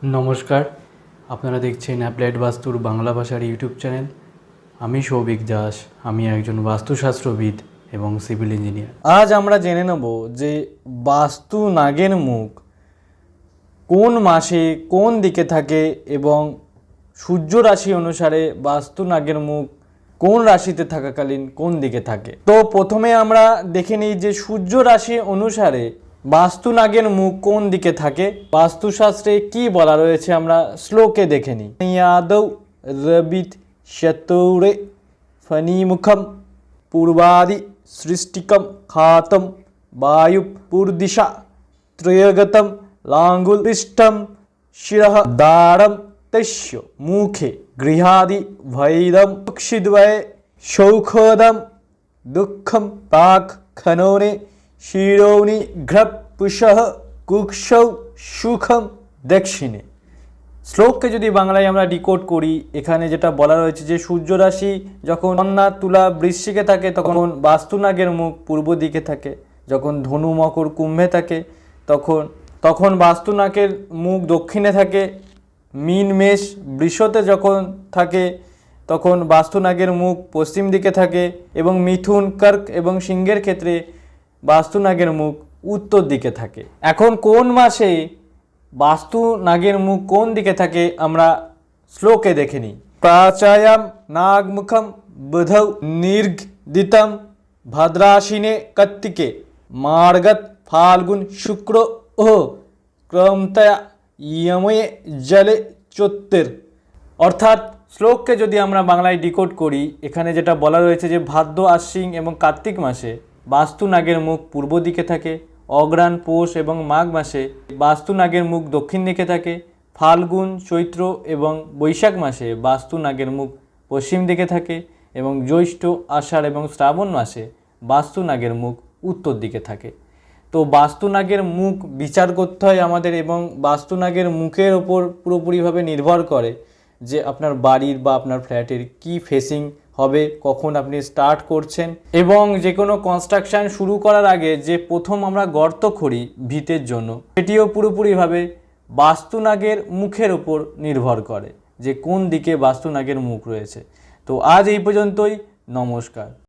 নমস্কার, আপনারা দেখছেন অ্যাপ্লাইড বাস্তুর বাংলা ভাষার ইউটিউব চ্যানেল। আমি সৌভিক দাস, আমি একজন বাস্তুশাস্ত্রবিদ এবং সিভিল ইঞ্জিনিয়ার। আজ আমরা জেনে নেব যে বাস্তু নাগের মুখ কোন মাসে কোন দিকে থাকে এবং সূর্য রাশি অনুসারে বাস্তু নাগের মুখ কোন রাশিতে থাকাকালীন কোন দিকে থাকে। তো প্রথমে আমরা দেখে নিই যে সূর্য রাশি অনুসারে বাস্তু নাগের মুখ কোন দিকে থাকে। বাস্তুশাস্ত্রে কি বলা রয়েছে আমরা শ্লোকে দেখে নিই। ইয়াদৌ রবিত শতৌরে ফণিমুখম পূর্বাদি সৃষ্টিকম খাতম বায়ুপুর্দিশা ত্রয়গতম লাঙ্গুলিষ্টম শিরঃ দারম তস্য মুখে গৃহাদি ভৈদম কুক্ষিদ্বয়ে সৌখদম দুঃখম পাক খননে শিরৌনি ঘ্রপুষঃ কুক্ষৌ সুখম দক্ষিণে। শ্লোককে যদি বাংলায় আমরা ডিকোড করি, এখানে যেটা বলা রয়েছে যে সূর্য রাশি যখন কন্যা তুলা বৃশ্চিকে থাকে তখন বাস্তু নাগের মুখ পূর্ব দিকে থাকে, যখন ধনু মকর কুম্ভে থাকে তখন বাস্তু নাগের মুখ দক্ষিণে থাকে, মীন মেষ বৃষতে যখন থাকে তখন বাস্তু নাগের মুখ পশ্চিম দিকে থাকে, এবং মিথুন কর্ক এবং সিংহের ক্ষেত্রে বাস্তু নাগের মুখ উত্তর দিকে থাকে। এখন কোন মাসে বাস্তু নাগের মুখ কোন দিকে থাকে আমরা শ্লোকে দেখে নিই। প্রাচায়াম নাগমুখম বুধৌ নির্গদিতম ভদ্রাশ্বিনে কার্তিকে মার্গত ফাল্গুন শুক্র ও ক্রমতয়া ইয়ময়ে জলে চোত্তের। অর্থাৎ শ্লোককে যদি আমরা বাংলায় ডিকোড করি, এখানে যেটা বলা রয়েছে যে ভাদ্র আশ্বিন এবং কার্তিক মাসে বাস্তু নাগের মুখ পূর্ব দিকে থাকে, অগ্রহায়ণ পৌষ এবং মাঘ মাসে বাস্তু নাগের মুখ দক্ষিণ দিকে থাকে, ফাল্গুন চৈত্র এবং বৈশাখ মাসে বাস্তু নাগের মুখ পশ্চিম দিকে থাকে, এবং জ্যৈষ্ঠ আষাঢ় এবং শ্রাবণ মাসে বাস্তু নাগের মুখ উত্তর দিকে থাকে। তো বাস্তু নাগের মুখ বিচার করতে হয় আমাদের, এবং বাস্তু নাগের মুখের ওপর পুরোপুরিভাবে নির্ভর করে যে আপনার বাড়ির বা আপনার ফ্ল্যাটের কি ফেসিং হবে, কখন আপনি স্টার্ট করছেন, এবং যে কোনো কনস্ট্রাকশান শুরু করার আগে যে প্রথম আমরা গর্ত করি ভিতের জন্য, সেটিও পুরোপুরিভাবে বাস্তু নাগের মুখের ওপর নির্ভর করে যে কোন দিকে বাস্তু নাগের মুখ রয়েছে। তো আজ এই পর্যন্তই, নমস্কার।